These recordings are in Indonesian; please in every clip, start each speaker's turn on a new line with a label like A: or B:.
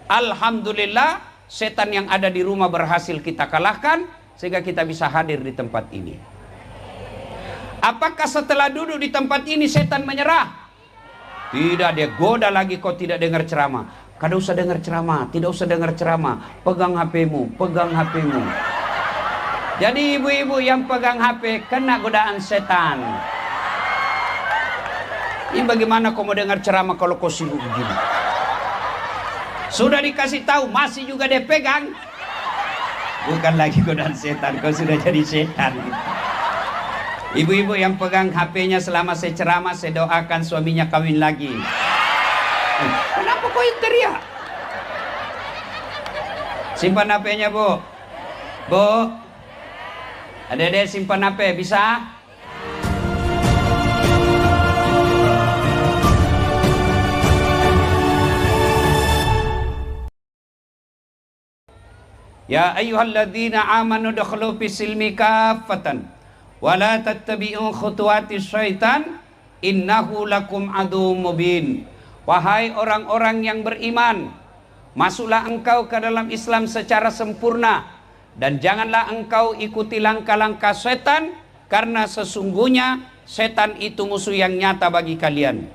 A: Alhamdulillah, setan yang ada di rumah berhasil kita kalahkan, sehingga kita bisa hadir di tempat ini. Apakah setelah duduk di tempat ini setan menyerah? Tidak, dia goda lagi, kau tidak dengar ceramah. Kada usah dengar ceramah, tidak usah dengar ceramah. Pegang HP-mu, pegang HP-mu. Jadi ibu-ibu yang pegang HP kena godaan setan. Ini bagaimana kau mau dengar ceramah kalau kau sibuk begini? Sudah dikasih tahu masih juga dia pegang. Bukan lagi godaan setan, kau sudah jadi setan. Ibu-ibu yang pegang HP-nya selama saya ceramah, saya doakan suaminya kawin lagi. Kenapa kau yang teriak? Simpan HP-nya, Bu. Bu, Adek-adek simpan HP, bisa? Ya ayyuhalladzina amanu dakhulu fis silmi kaffatan wa la tattabi'u khutuwatis syaitan innahu lakum aduwwum mubin. Wahai orang-orang yang beriman, masuklah engkau ke dalam Islam secara sempurna dan janganlah engkau ikuti langkah-langkah setan, karena sesungguhnya setan itu musuh yang nyata bagi kalian.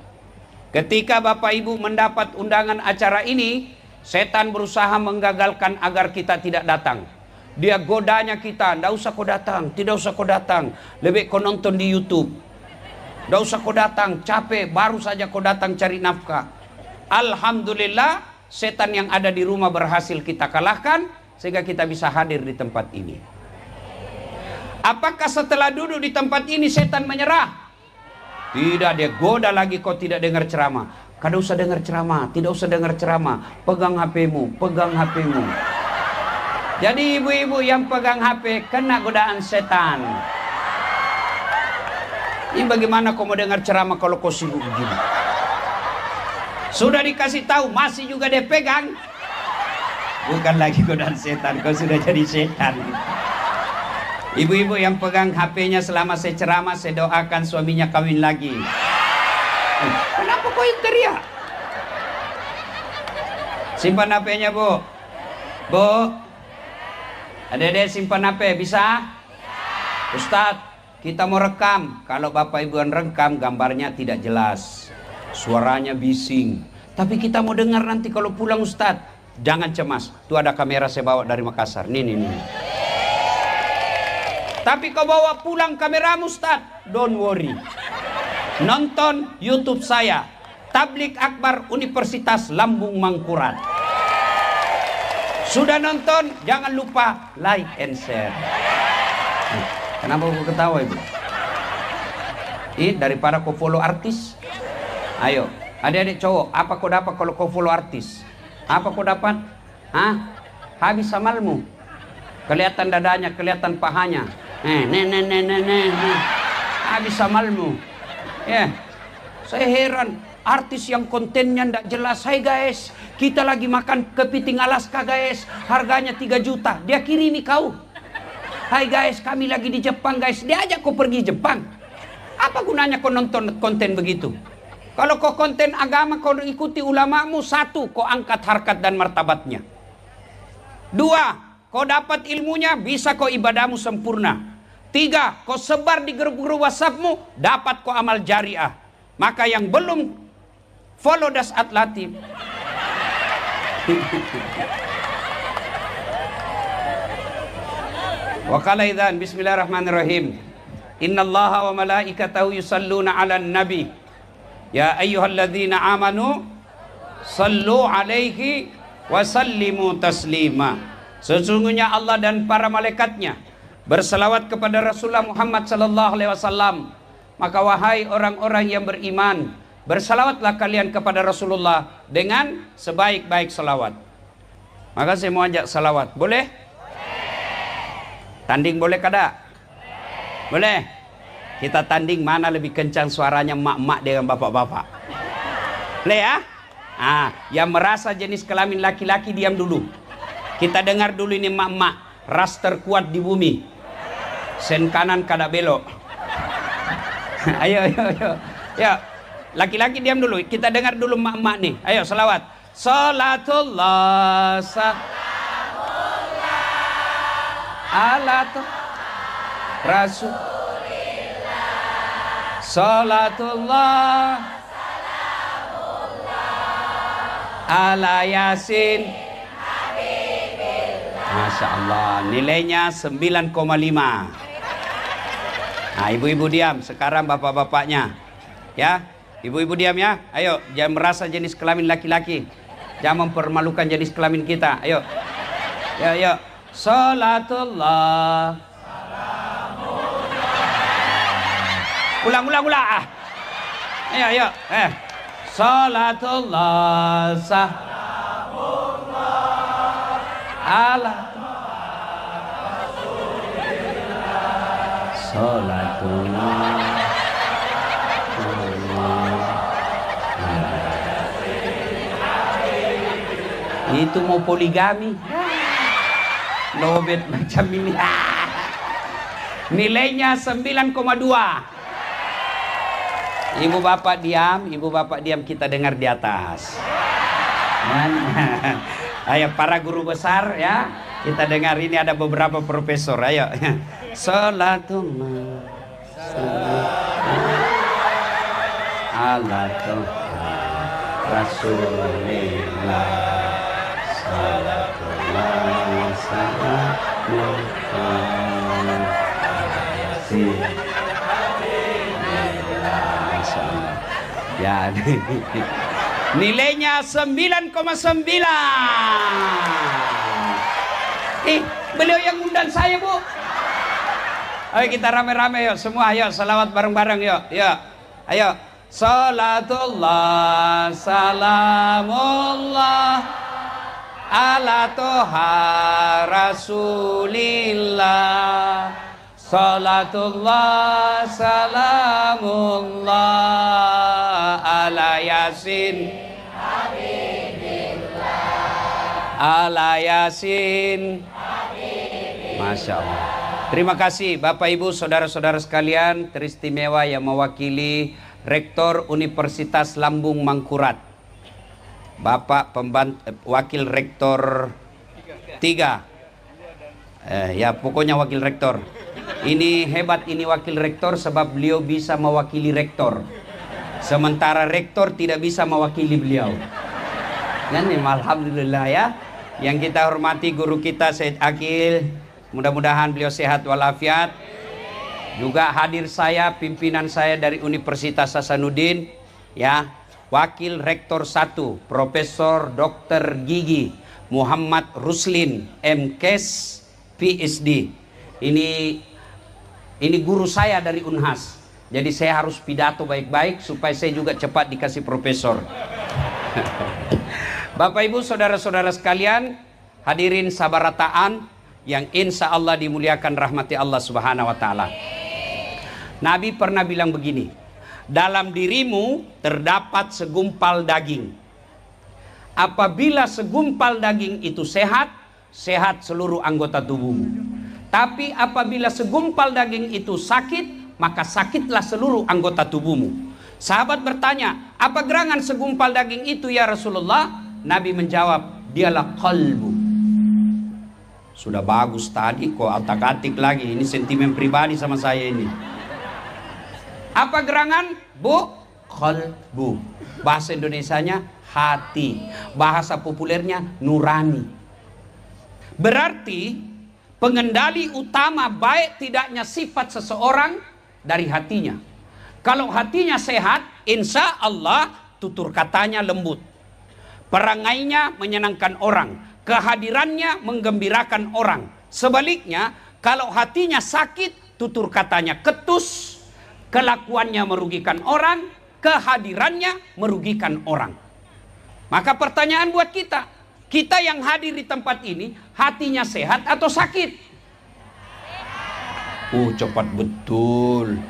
A: Ketika Bapak Ibu mendapat undangan acara ini, setan berusaha menggagalkan agar kita tidak datang. Dia godanya kita, tidak usah kau datang, tidak usah kau datang, lebih kau nonton di YouTube. Tidak usah kau datang, capek, baru saja kau datang cari nafkah. Alhamdulillah, setan yang ada di rumah berhasil kita kalahkan, sehingga kita bisa hadir di tempat ini. Apakah setelah duduk di tempat ini setan menyerah? Tidak, dia goda lagi, kau tidak dengar ceramah. Kada usah dengar ceramah, tidak usah dengar ceramah. Pegang HP-mu, pegang HP-mu. Jadi ibu-ibu yang pegang HP kena godaan setan. Ini bagaimana kau mau dengar ceramah kalau kau sibuk begini? Sudah dikasih tahu masih juga dia pegang. Bukan lagi godaan setan, kau sudah jadi setan. Ibu-ibu yang pegang HP-nya selama saya ceramah, saya doakan suaminya kawin lagi. Kenapa kau yang teriak? Simpan HP-nya, Bu. Bu, Adek-adek simpan HP, bisa? Ustadz, kita mau rekam. Kalau Bapak Ibu yang rekam, gambarnya tidak jelas, suaranya bising. Tapi kita mau dengar nanti kalau pulang, Ustadz. Jangan cemas, tuh ada kamera saya bawa dari Makassar. Nih. Tapi kau bawa pulang kameramu, Ustadz, don't worry. Nonton YouTube saya, Tablik Akbar Universitas Lambung Mangkurat. Sudah nonton, jangan lupa like and share. Kenapa kau ketawa, Ibu? Daripada kau follow artis. Ayo, adik-adik cowok, apa kau dapat kalau kau follow artis? Apa kau dapat? Habis amalmu. Kelihatan dadanya, kelihatan pahanya. Habis amalmu. Ya, saya heran, artis yang kontennya ndak jelas. Hai guys, kita lagi makan kepiting Alaska guys, harganya 3 juta. Dia kirimi kau. Hai guys, kami lagi di Jepang guys. Dia ajak kau pergi Jepang. Apa gunanya kau nonton konten begitu? Kalau kau konten agama, kau ikuti ulamamu. 1, kau angkat harkat dan martabatnya. 2, kau dapat ilmunya, bisa kau ibadahmu sempurna. 3, kau sebar di grup-grup WhatsAppmu, dapat kau amal jariah. Maka yang belum follow Dasat Latif, wa qala idzan bismillahirrahmanirrahim. Innallaha wa malaikatahu yusalluna 'alan nabi. Ya ayyuhalladzina amanu sallu 'alaihi wa sallimu taslima. Sesungguhnya Allah dan para malaikatnya berselawat kepada Rasulullah Muhammad sallallahu alaihi wasallam. Maka wahai orang-orang yang beriman, berselawatlah kalian kepada Rasulullah dengan sebaik-baik selawat. Maka saya mau ajak selawat. Boleh? Tanding boleh kada? Boleh? Kita tanding mana lebih kencang suaranya mak-mak dengan bapak-bapak. Boleh ya? Yang merasa jenis kelamin laki-laki diam dulu. Kita dengar dulu ini mak-mak, ras terkuat di bumi. Sen kanan kada belok. Ayo. Ya, laki-laki diam dulu. Kita dengar dulu mak-mak nih. Ayo selawat. Salatullah ala Rasul. Salatullah ala Yasin. Masya Allah, nilainya 9,5. Nah, ibu-ibu diam. Sekarang bapak-bapaknya, ya, ibu-ibu diam ya. Ayo, jangan merasa jenis kelamin laki-laki, jangan mempermalukan jenis kelamin kita. Ayo, ya, ayo. Salatullah. Ulang. Ayo, ayo. Salatullah. Ala Salatullah. Itu mau poligami, lobet macam ini. Nilainya 9,2. Ibu bapak diam, kita dengar di atas. Ayo para guru besar ya, kita dengar, ini ada beberapa profesor. Ayo. Salatullah ala Rasulillah. Salatullah ya. Nilainya 9,9. Beliau yang undang saya, Bu. Ayo kita rame-rame yuk, semua ayo salawat bareng-bareng yuk. Yuk. Ayo. Salatullah salamullah ala toha Rasulillah. Salatullah salamullah ala Yasin. Ala Yasin. Masya Allah. Terima kasih Bapak Ibu saudara-saudara sekalian teristimewa yang mewakili Rektor Universitas Lambung Mangkurat, Bapak Wakil Rektor 3. Ya pokoknya Wakil Rektor. Ini hebat, ini Wakil Rektor sebab beliau bisa mewakili Rektor, sementara Rektor tidak bisa mewakili beliau. Dan alhamdulillah ya. Yang kita hormati guru kita Syed Akil, mudah-mudahan beliau sehat walafiat. Juga hadir saya, pimpinan saya dari Universitas Hasanuddin, ya, Wakil Rektor 1, Profesor Dr. Gigi Muhammad Ruslin, MKes, PhD. Ini guru saya dari Unhas. Jadi saya harus pidato baik-baik supaya saya juga cepat dikasih profesor. Bapak Ibu saudara-saudara sekalian, hadirin sabarataan yang insya Allah dimuliakan rahmati Allah Subhanahu wa Ta'ala. Nabi pernah bilang begini, dalam dirimu terdapat segumpal daging. Apabila segumpal daging itu sehat, sehat seluruh anggota tubuhmu. Tapi apabila segumpal daging itu sakit, maka sakitlah seluruh anggota tubuhmu. Sahabat bertanya, apa gerangan segumpal daging itu ya Rasulullah? Nabi menjawab, dialah qalbu. Sudah bagus tadi kok otak-atik lagi. Ini sentimen pribadi sama saya ini. Apa gerangan? Bu, qalbu. Bahasa Indonesianya hati. Bahasa populernya nurani. Berarti pengendali utama baik tidaknya sifat seseorang dari hatinya. Kalau hatinya sehat, insya Allah tutur katanya lembut. Perangainya menyenangkan orang, kehadirannya menggembirakan orang. Sebaliknya, kalau hatinya sakit, tutur katanya ketus, kelakuannya merugikan orang, kehadirannya merugikan orang. Maka pertanyaan buat kita, kita yang hadir di tempat ini, hatinya sehat atau sakit? Cepat betul.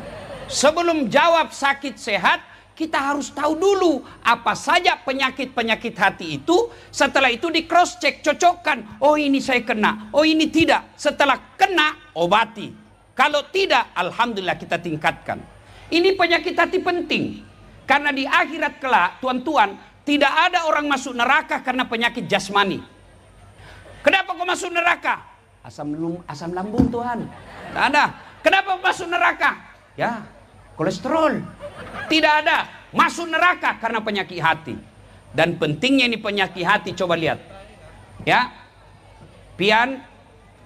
A: Sebelum jawab sakit sehat, kita harus tahu dulu apa saja penyakit-penyakit hati itu. Setelah itu di cross check, cocokkan. Oh ini saya kena, oh ini tidak. Setelah kena, obati. Kalau tidak, alhamdulillah kita tingkatkan. Ini penyakit hati penting. Karena di akhirat kelak, tuan-tuan, tidak ada orang masuk neraka karena penyakit jasmani. Kenapa kau masuk neraka? Asam lambung Tuhan. Tidak ada. Kenapa masuk neraka? Ya, kolesterol. Tidak ada. Masuk neraka karena penyakit hati. Dan pentingnya ini penyakit hati, coba lihat. Ya, pian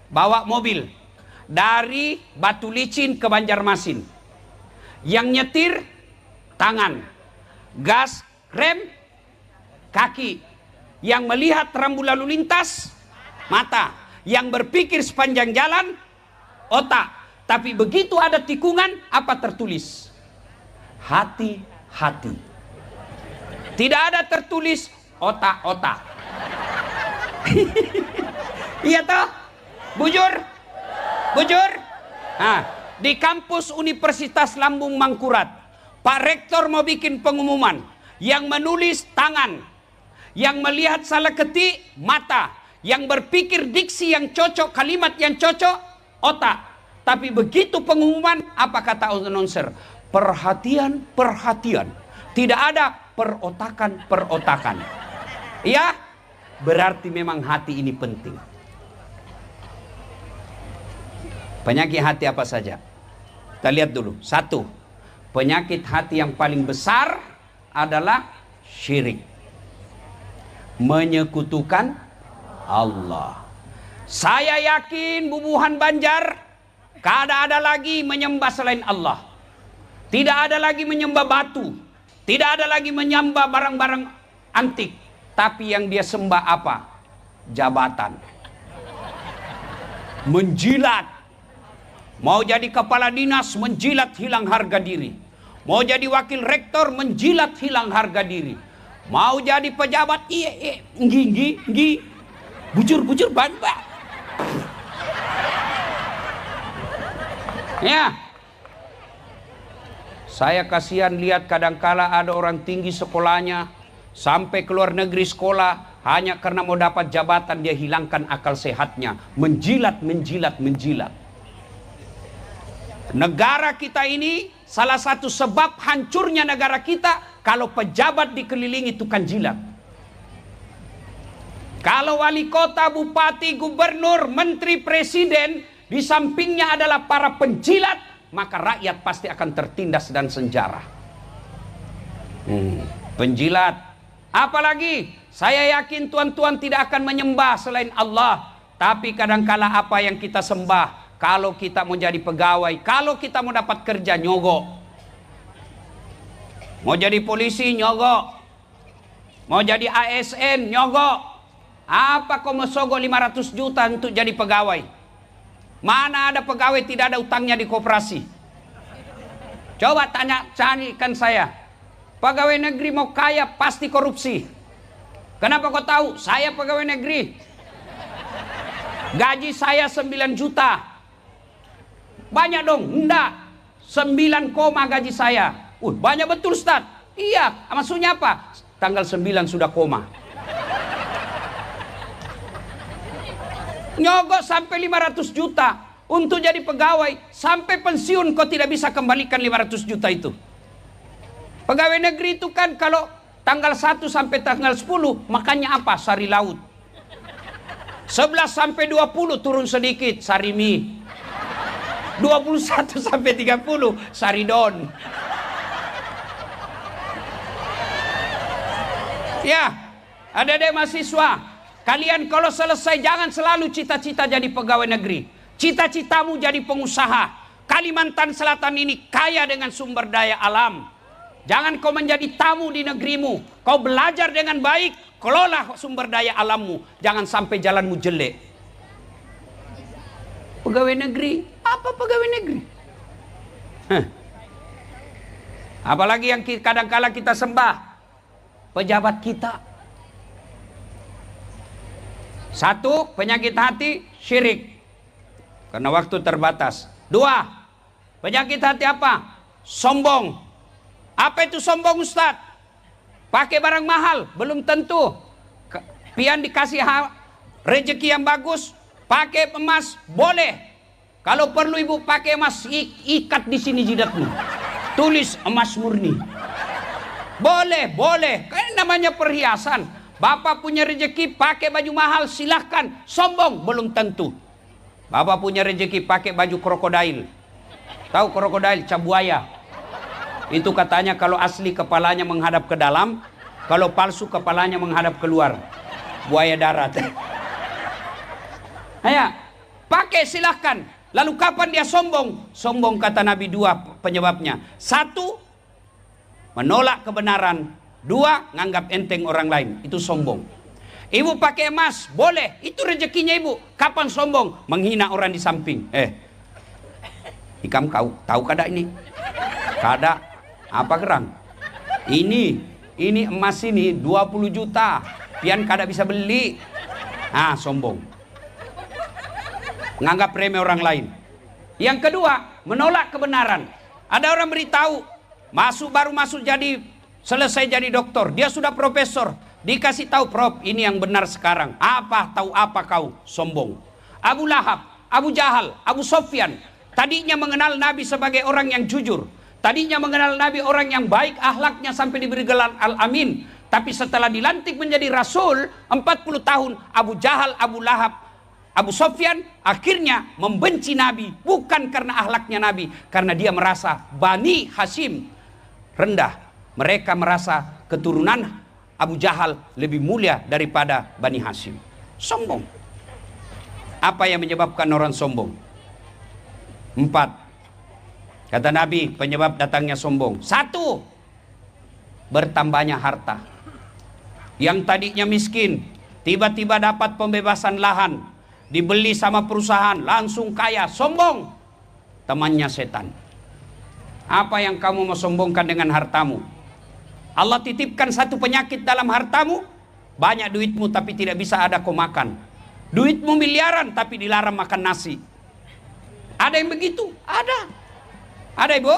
A: bawa mobil dari Batu Licin ke Banjarmasin. Yang nyetir tangan, gas, rem, kaki. Yang melihat rambu lalu lintas, mata. Yang berpikir sepanjang jalan, otak. Tapi begitu ada tikungan, apa tertulis? Hati-hati. Tidak ada tertulis otak-otak. Iya toh? Bujur? Bujur? Nah, di kampus Universitas Lambung Mangkurat, Pak Rektor mau bikin pengumuman. Yang menulis tangan, yang melihat salah ketik mata, yang berpikir diksi yang cocok, kalimat yang cocok otak. Tapi begitu pengumuman, apa kata announcer? Perhatian, perhatian. Tidak ada perotakan. Ya, berarti memang hati ini penting. Penyakit hati apa saja? Kita lihat dulu. 1. Penyakit hati yang paling besar adalah syirik. Menyekutukan Allah. Saya yakin Bubuhan Banjar kada ada lagi menyembah selain Allah. Tidak ada lagi menyembah batu. Tidak ada lagi menyembah barang-barang antik. Tapi yang dia sembah apa? Jabatan. Menjilat. Mau jadi kepala dinas, menjilat hilang harga diri. Mau jadi wakil rektor, menjilat hilang harga diri. Mau jadi pejabat, nggi. Bujur, banbak. Ya. Saya kasihan lihat kadangkala ada orang tinggi sekolahnya sampai ke luar negeri sekolah hanya karena mau dapat jabatan dia hilangkan akal sehatnya, menjilat. Negara kita ini salah satu sebab hancurnya negara kita kalau pejabat dikelilingi tukang jilat. Kalau wali kota, bupati, gubernur, menteri, presiden di sampingnya adalah para penjilat, maka rakyat pasti akan tertindas dan senjara. Penjilat. Apalagi saya yakin tuan-tuan tidak akan menyembah selain Allah. Tapi kadangkala apa yang kita sembah, kalau kita mau jadi pegawai, kalau kita mau dapat kerja, nyogok. Mau jadi polisi, nyogok. Mau jadi ASN, nyogok. Apa kau mau sogok 500 juta untuk jadi pegawai? Mana ada pegawai tidak ada utangnya di koperasi? Coba carikan saya. Pegawai negeri mau kaya pasti korupsi. Kenapa kau tahu? Saya pegawai negeri. Gaji saya 9 juta. Banyak dong? Enggak. 9 koma gaji saya. Banyak betul Ustaz. Iya, maksudnya apa? Tanggal 9 sudah koma. Nyogok sampai 500 juta untuk jadi pegawai. Sampai pensiun kau tidak bisa kembalikan 500 juta itu. Pegawai negeri itu kan kalau tanggal 1 sampai tanggal 10 makannya apa? Sari laut. 11 sampai 20 turun sedikit, sari mie. 21 sampai 30 sari don. Ya, adik-adik mahasiswa, kalian kalau selesai jangan selalu cita-cita jadi pegawai negeri. Cita-citamu jadi pengusaha. Kalimantan Selatan ini kaya dengan sumber daya alam. Jangan kau menjadi tamu di negerimu. Kau belajar dengan baik, kelola sumber daya alammu. Jangan sampai jalanmu jelek. Pegawai negeri, apa pegawai negeri? Apalagi yang kadang-kala kita sembah. Pejabat kita. 1, penyakit hati, syirik. Karena waktu terbatas. 2, penyakit hati apa? Sombong. Apa itu sombong Ustaz? Pakai barang mahal, belum tentu. Pian dikasih rezeki yang bagus, pakai emas, boleh. Kalau perlu ibu pakai emas, ikat di sini jidatmu. Tulis emas murni. Boleh, boleh. Kan namanya perhiasan. Bapak punya rezeki pakai baju mahal, silahkan. Sombong belum tentu. Bapak punya rezeki pakai baju krokodil. Tahu krokodil, cabuaya. Itu katanya kalau asli kepalanya menghadap ke dalam, kalau palsu kepalanya menghadap keluar. Buaya darat. Ayo, pakai silahkan. Lalu kapan dia sombong? Sombong kata Nabi dua penyebabnya. Satu, menolak kebenaran. Dua, nganggap enteng orang lain. Itu sombong. Ibu pakai emas, boleh. Itu rezekinya ibu. Kapan sombong? Menghina orang di samping. Ikam kau tahu kada ini? Kada. Apa gerang? Ini emas ini 20 juta. Pian kada bisa beli. Sombong. Nganggap remeh orang lain. Yang kedua, menolak kebenaran. Ada orang beritahu, baru masuk jadi, selesai jadi doktor, dia sudah profesor, dikasih tahu, Prof, ini yang benar sekarang. Tahu apa kau? Sombong. Abu Lahab, Abu Jahal, Abu Sofyan, tadinya mengenal Nabi sebagai orang yang jujur, tadinya mengenal Nabi orang yang baik akhlaknya sampai diberi gelar Al-Amin. Tapi setelah dilantik menjadi Rasul 40 tahun, Abu Jahal, Abu Lahab, Abu Sofyan akhirnya membenci Nabi. Bukan karena akhlaknya Nabi, karena dia merasa Bani Hashim rendah. Mereka merasa keturunan Abu Jahal lebih mulia daripada Bani Hashim. Sombong. Apa yang menyebabkan orang sombong? 4. Kata Nabi penyebab datangnya sombong. 1. Bertambahnya harta. Yang tadinya miskin, tiba-tiba dapat pembebasan lahan, dibeli sama perusahaan, langsung kaya. Sombong. Temannya setan. Apa yang kamu mau sombongkan dengan hartamu? Allah titipkan satu penyakit dalam hartamu. Banyak duitmu tapi tidak bisa ada kau makan. Duitmu miliaran tapi dilarang makan nasi. Ada yang begitu? Ada. Ada ibu?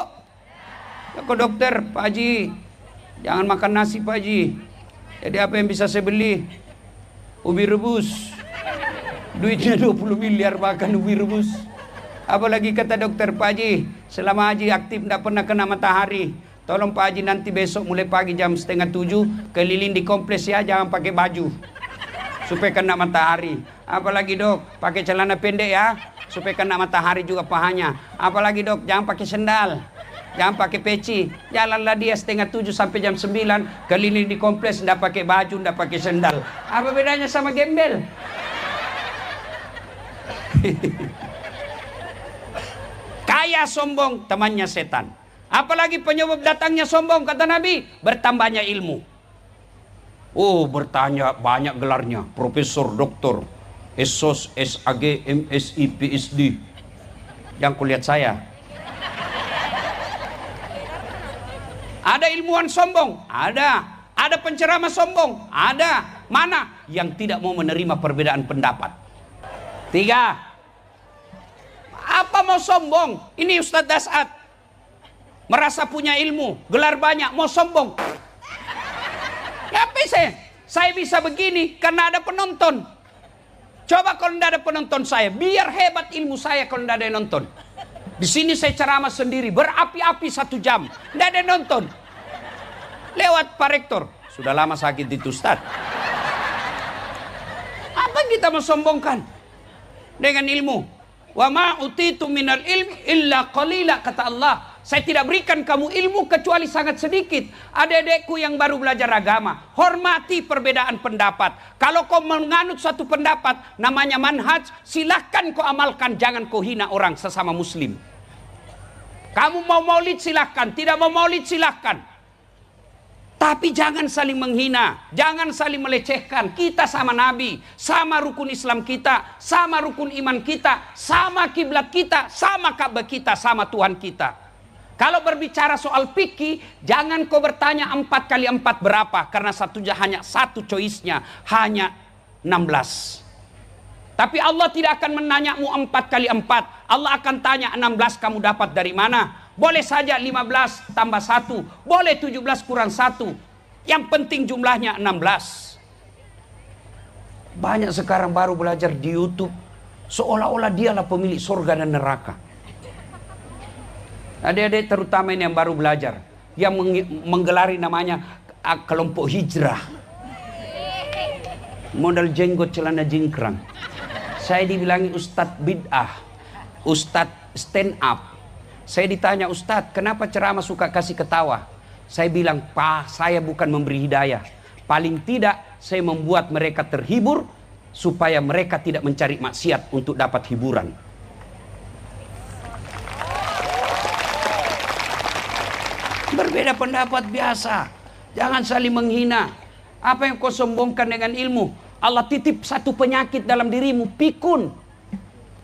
A: Ke dokter, Pak Haji, jangan makan nasi Pak Haji. Jadi apa yang bisa saya beli? Ubi rebus. Duitnya 20 miliar makan ubi rebus. Apalagi kata dokter, Pak Haji, selama Haji aktif tidak pernah kena matahari. Tolong Pak Haji nanti besok mulai pagi jam 6:30 keliling di kompleks ya, jangan pakai baju supaya kena matahari. Apalagi dok, pakai celana pendek ya, supaya kena matahari juga pahanya. Apalagi dok, jangan pakai sendal, jangan pakai peci. Jalanlah dia 6:30 sampai jam 9 keliling di kompleks, tidak pakai baju, tidak pakai sendal. Apa bedanya sama gembel? Kaya sombong, temannya setan. Apalagi penyebab datangnya sombong, kata Nabi, bertambahnya ilmu. Bertanya banyak gelarnya, profesor, doktor, SOS, SAG, MSI, PSD. Yang kulihat saya. Ada ilmuwan sombong? Ada. Ada penceramah sombong? Ada. Mana? Yang tidak mau menerima perbedaan pendapat. 3. Apa mau sombong? Ini Ustadz Dasat. Merasa punya ilmu, gelar banyak, mau sombong. Tapi saya bisa begini karena ada penonton. Coba kalau tidak ada penonton saya, biar hebat ilmu saya kalau tidak ada yang nonton. Di sini saya ceramah sendiri, berapi-api 1 jam, tidak ada yang nonton. Lewat Pak Rektor, sudah lama sakit itu Ustadz. Apa kita mau sombongkan dengan ilmu? Wa ma utitu minal ilmi illa qalila, kata Allah. Saya tidak berikan kamu ilmu kecuali sangat sedikit. Adik-adikku yang baru belajar agama, hormati perbedaan pendapat. Kalau kau menganut satu pendapat, namanya manhaj, silahkan kau amalkan, jangan kau hina orang sesama muslim. Kamu mau maulid silahkan, tidak mau maulid silahkan. Tapi jangan saling menghina, jangan saling melecehkan. Kita sama Nabi, sama rukun Islam kita, sama rukun iman kita, sama kiblat kita, sama Ka'bah kita, sama Tuhan kita. Kalau berbicara soal fikih, jangan kau bertanya 4 kali 4 berapa, karena hanya satu choice-nya, hanya 16. Tapi Allah tidak akan menanyamu 4 kali 4. Allah akan tanya 16 kamu dapat dari mana? Boleh saja 15 tambah 1, boleh 17 kurang 1. Yang penting jumlahnya 16. Banyak sekarang baru belajar di YouTube, seolah-olah dialah pemilik surga dan neraka. Adik-adik terutama ini yang baru belajar, yang menggelari namanya kelompok hijrah. Modal jenggot celana jingkrang. Saya dibilangi ustadz bid'ah, ustadz stand up. Saya ditanya, ustadz kenapa ceramah suka kasih ketawa? Saya bilang, Pak, saya bukan memberi hidayah. Paling tidak saya membuat mereka terhibur supaya mereka tidak mencari maksiat untuk dapat hiburan. Berbeda pendapat biasa. Jangan saling menghina. Apa yang kau sombongkan dengan ilmu? Allah titip satu penyakit dalam dirimu, pikun.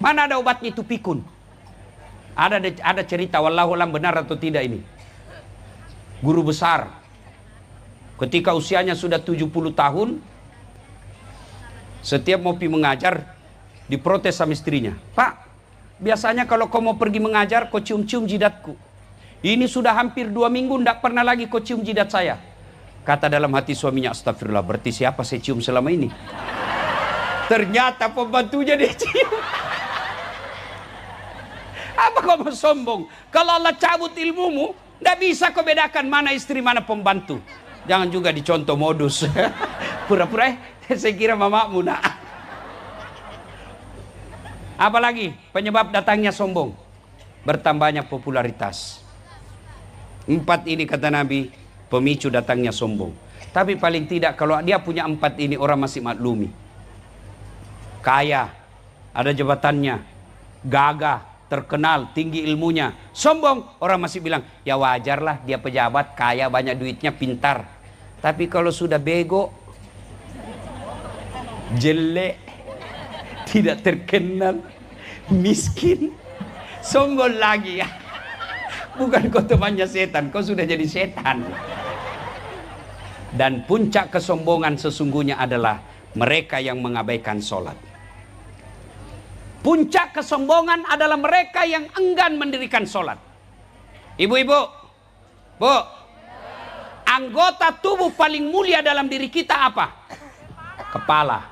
A: Mana ada obatnya itu pikun? Ada cerita, wallahu alam benar atau tidak ini. Guru besar, ketika usianya sudah 70 tahun, setiap mau pergi mengajar, diprotes sama istrinya. Pak, biasanya kalau kau mau pergi mengajar, kau cium-cium jidatku. Ini sudah hampir 2 minggu, tidak pernah lagi kau cium jidat saya. Kata dalam hati suaminya, astagfirullah, berarti siapa saya cium selama ini? Ternyata pembantunya dia cium. Apa kau mau sombong? Kalau Allah cabut ilmumu, tidak bisa kau bedakan mana istri, mana pembantu. Jangan juga dicontoh modus. Pura-pura saya kira mamamu nak. Apalagi penyebab datangnya sombong? Bertambahnya popularitas. 4 ini kata Nabi, pemicu datangnya sombong. Tapi paling tidak kalau dia punya 4 ini orang masih maklumi. Kaya, ada jabatannya, gagah, terkenal, tinggi ilmunya. Sombong, orang masih bilang, ya wajarlah dia pejabat, kaya, banyak duitnya, pintar. Tapi kalau sudah bego, jelek, tidak terkenal, miskin, sombong lagi ya. Bukan kau temannya setan, kau sudah jadi setan. Dan puncak kesombongan sesungguhnya adalah mereka yang mengabaikan sholat. Puncak kesombongan adalah mereka yang enggan mendirikan sholat. Ibu-ibu, bu, anggota tubuh paling mulia dalam diri kita apa? Kepala.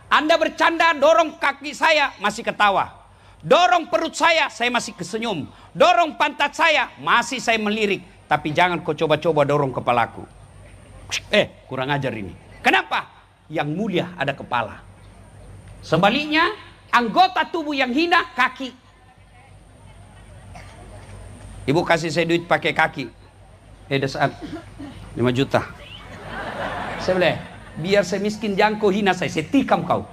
A: Anda bercanda, dorong kaki saya, masih ketawa. Dorong perut saya masih kesenyum. Dorong pantat saya, masih saya melirik. Tapi jangan kau coba-coba dorong kepalaku. Kurang ajar ini. Kenapa? Yang mulia ada kepala. Sebaliknya, anggota tubuh yang hina, kaki. Ibu kasih saya duit pakai kaki. Ada saat 5 juta. Saya bilang, biar saya miskin jangan kau hina saya tikam kau.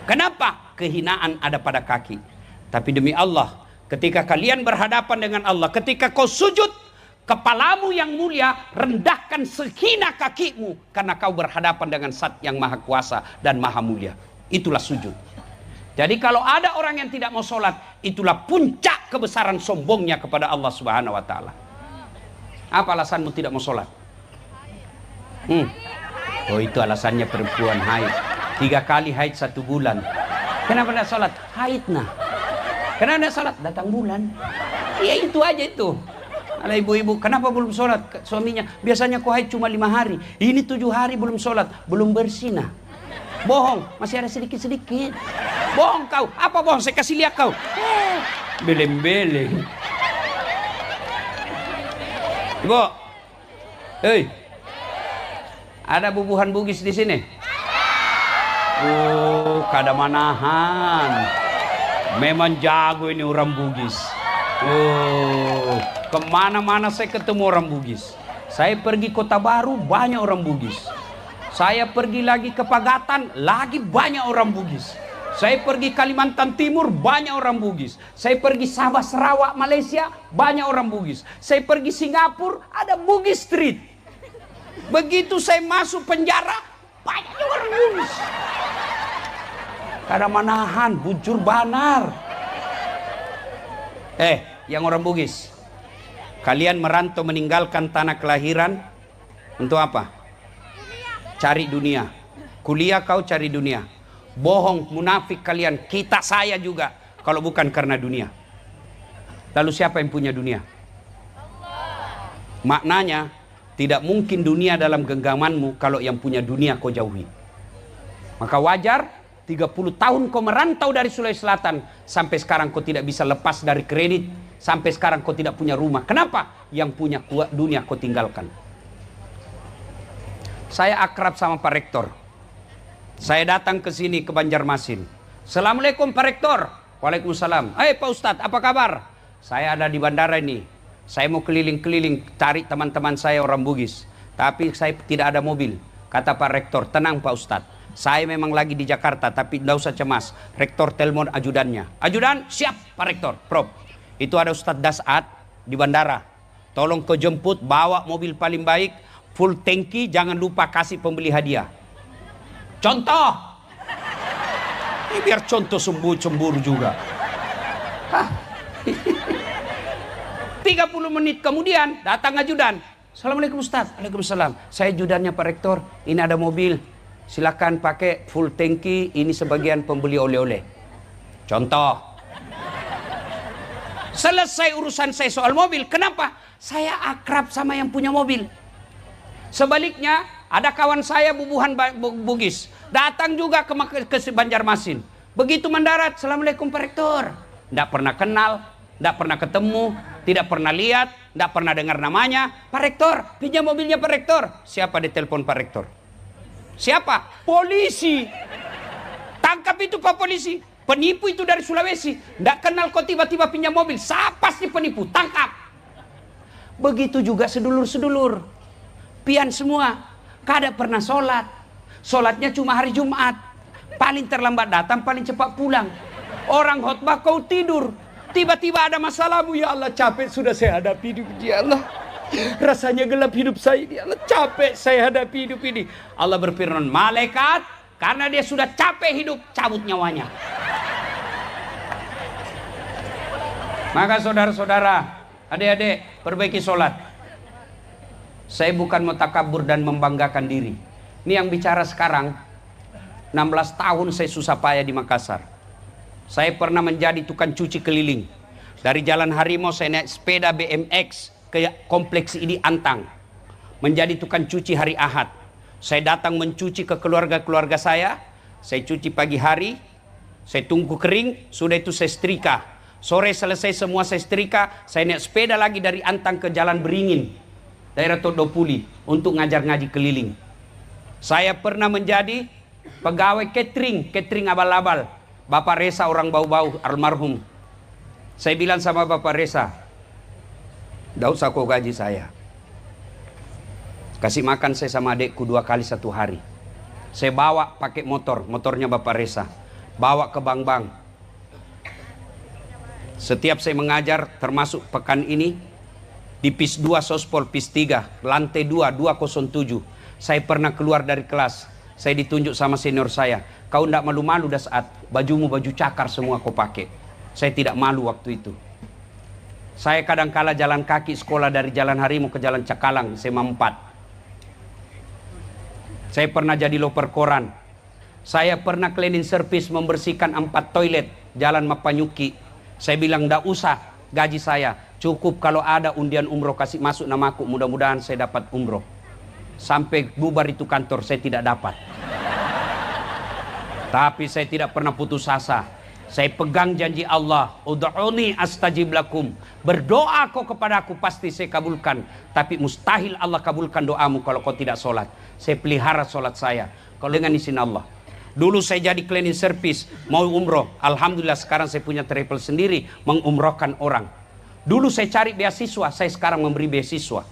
A: Kenapa? Kehinaan ada pada kaki. Tapi demi Allah, ketika kalian berhadapan dengan Allah, ketika kau sujud, kepalamu yang mulia rendahkan sehina kakimu, karena kau berhadapan dengan Zat yang maha kuasa dan maha mulia. Itulah sujud. Jadi kalau ada orang yang tidak mau sholat, itulah puncak kebesaran sombongnya kepada Allah Subhanahu wa ta'ala. Apa alasanmu tidak mau sholat? Oh, itu alasannya perempuan haid. 3 kali haid 1 bulan. Kenapa tidak sholat? Haid nah. Kenapa tidak sholat? Datang bulan. Ya itu aja itu. Ala ibu-ibu, kenapa belum sholat? Suaminya, biasanya kau haid cuma 5 hari. Ini 7 hari belum sholat. Belum bersih nah. Bohong, masih ada sedikit-sedikit. Bohong kau. Apa bohong? Saya kasih lihat kau. Beleng-beleng. Ibu. Hei. Ada bubuhan bugis di sini? Oh, kada manahan. Memang jago ini orang Bugis. Oh, kemana-mana saya ketemu orang Bugis. Saya pergi Kota Baru, banyak orang Bugis. Saya pergi lagi ke Pagatan, lagi banyak orang Bugis. Saya pergi Kalimantan Timur, banyak orang Bugis. Saya pergi Sabah, Sarawak, Malaysia, banyak orang Bugis. Saya pergi Singapura, ada Bugis Street. Begitu saya masuk penjara, banyak orang Bugis. Kada manahan, bujur banar. Yang orang Bugis, kalian merantau meninggalkan tanah kelahiran untuk apa? Cari dunia. Kuliah kau cari dunia. Bohong, munafik kalian. Kita, saya juga. Kalau bukan karena dunia. Lalu siapa yang punya dunia? Maknanya, tidak mungkin dunia dalam genggamanmu kalau yang punya dunia kau jauhi. Maka wajar 30 tahun kau merantau dari Sulawesi Selatan, sampai sekarang kau tidak bisa lepas dari kredit, Sampai sekarang kau tidak punya rumah. Kenapa? Yang punya dunia kau tinggalkan. Saya akrab sama Pak Rektor. Saya datang ke sini ke Banjarmasin. Assalamualaikum Pak Rektor. Waalaikumsalam. Pak Ustadz, apa kabar? Saya ada di bandara ini. Saya mau keliling-keliling cari teman-teman saya orang Bugis. Tapi saya tidak ada mobil. Kata Pak Rektor, tenang Pak Ustadz. Saya memang lagi di Jakarta, tapi tidak usah cemas. Rektor telepon ajudannya. Ajudan, siap Pak Rektor. Prof, itu ada Ustadz Dasat di bandara. Tolong kau jemput, bawa mobil paling baik, full tangki, jangan lupa kasih pembeli hadiah. Contoh. Ini biar contoh cemburu juga. 30 menit kemudian datang ajudan. Assalamualaikum Ustaz. Waalaikumsalam. Saya ajudannya Pak Rektor. Ini ada mobil. Silakan pakai full tangki. Ini sebagian pembeli oleh-oleh. Contoh. Selesai urusan saya soal mobil. Kenapa? Saya akrab sama yang punya mobil. Sebaliknya, ada kawan saya bubuhan Bugis. Datang juga ke Banjarmasin. Begitu mendarat, Assalamualaikum Pak Rektor. Tidak pernah kenal, tidak pernah ketemu, tidak pernah lihat, tidak pernah dengar namanya. Pak Rektor, pinjam mobilnya Pak Rektor. Siapa ditelepon Pak Rektor? Siapa? Polisi. Tangkap itu Pak Polisi. Penipu itu dari Sulawesi. Tidak kenal kok tiba-tiba pinjam mobil. Siapa sih penipu? Tangkap. Begitu juga sedulur-sedulur. Pian semua. Kada pernah sholat. Sholatnya cuma hari Jumat. Paling terlambat datang, paling cepat pulang. Orang khotbah kau tidur. Tiba-tiba ada masalahmu. Ya Allah, capek sudah saya hadapi hidup. Ya Allah, rasanya gelap hidup saya. Ya Allah, capek saya hadapi hidup ini. Allah berfirman, malaikat, karena dia sudah capek hidup, cabut nyawanya. Maka saudara-saudara, adik-adik, perbaiki sholat. Saya bukan mau takabur dan membanggakan diri. Ini yang bicara sekarang. 16 tahun saya susah payah di Makassar. Saya pernah menjadi tukang cuci keliling. Dari Jalan Harimau saya naik sepeda BMX ke kompleks ini Antang. Menjadi tukang cuci hari Ahad. Saya datang mencuci ke keluarga-keluarga saya. Saya cuci pagi hari. Saya tunggu kering. Sudah itu saya setrika. Sore selesai semua saya setrika. Saya naik sepeda lagi dari Antang ke Jalan Beringin, daerah Todopuli, untuk ngajar ngaji keliling. Saya pernah menjadi pegawai catering abal-abal. Bapak Resa orang bau-bau almarhum. Saya bilang sama Bapak Resa, tidak usah kau gaji saya. Kasih makan saya sama adekku 2 kali 1 hari. Saya bawa pakai motornya Bapak Resa. Bawa ke bank-bank. Setiap saya mengajar, termasuk pekan ini, di PIS 2 Sospol, PIS 3, lantai 2, 207. Saya pernah keluar dari kelas. Saya ditunjuk sama senior saya. Kau tidak malu-malu dah saat bajumu baju cakar semua kau pakai. Saya tidak malu waktu itu. Saya kadang-kala jalan kaki sekolah dari Jalan Harimau ke Jalan Cakalang, SMA 4. Saya pernah jadi loper koran. Saya pernah cleaning service membersihkan 4 toilet Jalan Mapanyuki. Saya bilang tidak usah gaji saya. Cukup kalau ada undian umroh kasih masuk namaku. Mudah-mudahan saya dapat umroh. Sampai bubar itu kantor saya tidak dapat. Tapi saya tidak pernah putus asa. Saya pegang janji Allah. Ud'uni astajib lakum. Berdoa kau kepada aku pasti saya kabulkan. Tapi mustahil Allah kabulkan doamu kalau kau tidak sholat. Saya pelihara sholat saya. Kalau dengan izin Allah. Dulu saya jadi cleaning service. Mau umroh. Alhamdulillah sekarang saya punya travel sendiri. Mengumrohkan orang. Dulu saya cari beasiswa. Saya sekarang memberi beasiswa.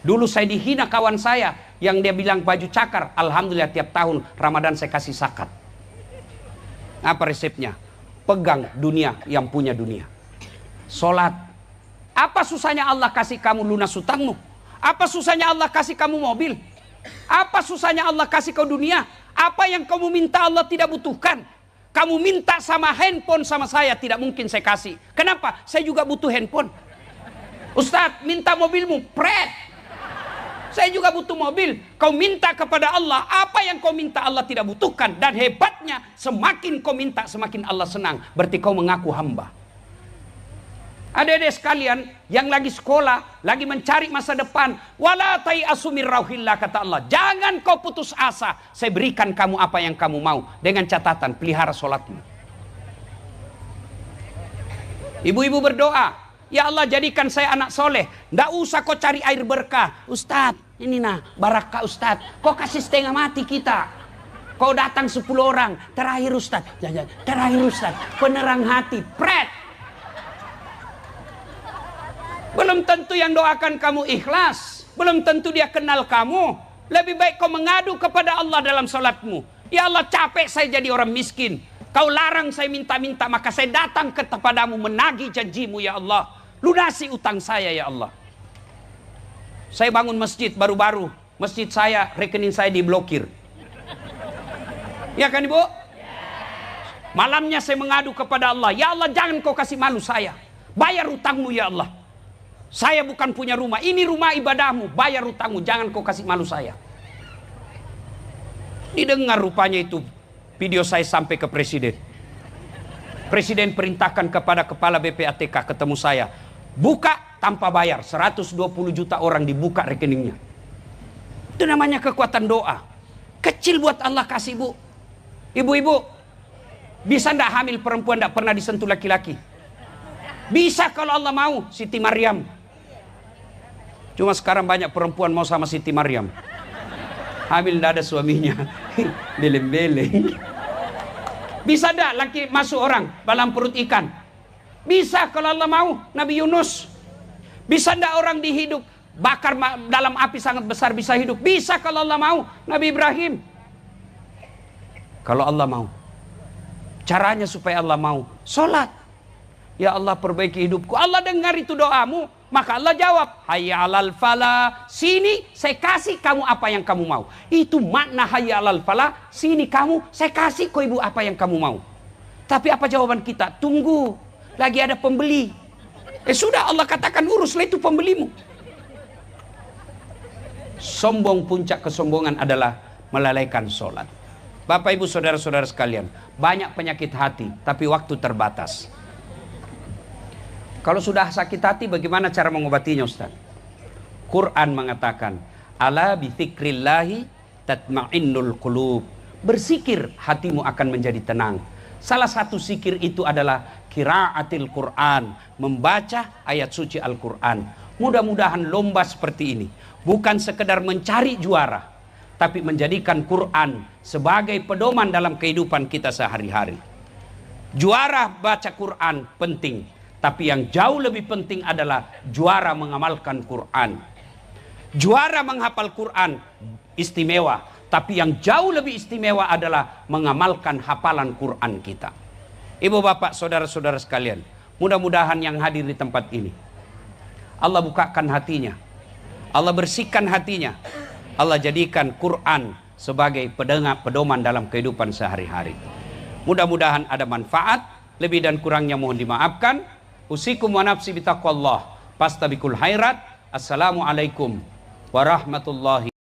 A: Dulu saya dihina kawan saya. Yang dia bilang baju cakar. Alhamdulillah tiap tahun Ramadan saya kasih zakat. Apa resepnya? Pegang dunia yang punya dunia. Sholat. Apa susahnya Allah kasih kamu lunas hutangmu? Apa susahnya Allah kasih kamu mobil? Apa susahnya Allah kasih kau dunia? Apa yang kamu minta Allah tidak butuhkan? Kamu minta sama handphone sama saya, tidak mungkin saya kasih. Kenapa? Saya juga butuh handphone. Ustadz, minta mobilmu, pret. Saya juga butuh mobil. Kau minta kepada Allah, apa yang kau minta Allah tidak butuhkan. Dan hebatnya, semakin kau minta, semakin Allah senang. Berarti kau mengaku hamba. Adik-adik sekalian, yang lagi sekolah, lagi mencari masa depan. Wala tai'asu min rauhillah, kata Allah. Jangan kau putus asa. Saya berikan kamu apa yang kamu mau. Dengan catatan, pelihara sholatmu. Ibu-ibu berdoa. Ya Allah, jadikan saya anak soleh. Nggak usah kau cari air berkah. Ustadz, ini nah barakah Ustadz. Kau kasih setengah mati kita. Kau datang 10 orang. Terakhir Ustadz. Terakhir Ustadz. Penerang hati. Pret. Belum tentu yang doakan kamu ikhlas. Belum tentu dia kenal kamu. Lebih baik kau mengadu kepada Allah dalam salatmu. Ya Allah, capek saya jadi orang miskin. Kau larang saya minta-minta, maka saya datang kepadamu menagih janjimu ya Allah. Lunasi utang saya ya Allah. Saya bangun masjid baru-baru. Masjid saya, rekening saya diblokir. Ya kan Ibu? Malamnya saya mengadu kepada Allah. Ya Allah, jangan kau kasih malu saya. Bayar utangmu ya Allah. Saya bukan punya rumah. Ini rumah ibadahmu. Bayar utangmu. Jangan kau kasih malu saya. Didengar rupanya itu video saya sampai ke presiden. Presiden perintahkan kepada kepala BPATK ketemu saya. Buka tanpa bayar. 120 juta orang dibuka rekeningnya. Itu namanya kekuatan doa. Kecil buat Allah kasih Bu. Ibu-ibu, bisa ndak hamil perempuan ndak pernah disentuh laki-laki? Bisa kalau Allah mau. Siti Maryam. Cuma sekarang banyak perempuan mau sama Siti Maryam. Hamil ndak ada suaminya. Beleng-beleng. Bisa ndak laki masuk orang dalam perut ikan? Bisa kalau Allah mau. Nabi Yunus. Bisa ndak orang dihidup bakar dalam api sangat besar bisa hidup? Bisa kalau Allah mau. Nabi Ibrahim. Kalau Allah mau. Caranya supaya Allah mau. Sholat. Ya Allah, perbaiki hidupku. Allah dengar itu doamu. Maka Allah jawab, hayya alal falah. Sini saya kasih kamu apa yang kamu mau. Itu makna hayya alal falah. Sini kamu, saya kasih kau ibu apa yang kamu mau. Tapi apa jawaban kita? Tunggu, lagi ada pembeli. Sudah Allah katakan uruslah itu pembelimu. Sombong, puncak kesombongan adalah melalaikan sholat. Bapak ibu saudara-saudara sekalian, banyak penyakit hati tapi waktu terbatas. Kalau sudah sakit hati, bagaimana cara mengobatinya Ustaz? Quran mengatakan, ala bizikrillahi tatma'innul qulub. Berzikir hatimu akan menjadi tenang. Salah satu zikir itu adalah qiraatil Quran, membaca ayat suci Al-Quran. Mudah-mudahan lomba seperti ini bukan sekedar mencari juara, tapi menjadikan Quran sebagai pedoman dalam kehidupan kita sehari-hari. Juara baca Quran penting, tapi yang jauh lebih penting adalah juara mengamalkan Quran. Juara menghafal Quran istimewa, tapi yang jauh lebih istimewa adalah mengamalkan hafalan Quran kita. Ibu bapak saudara-saudara sekalian, mudah-mudahan yang hadir di tempat ini Allah bukakan hatinya, Allah bersihkan hatinya, Allah jadikan Quran sebagai pedoman dalam kehidupan sehari-hari. Mudah-mudahan ada manfaat. Lebih dan kurangnya mohon dimaafkan. Usikum wa nafsi bitaqwallah. Fastabiqul khairat. Assalamualaikum warahmatullahi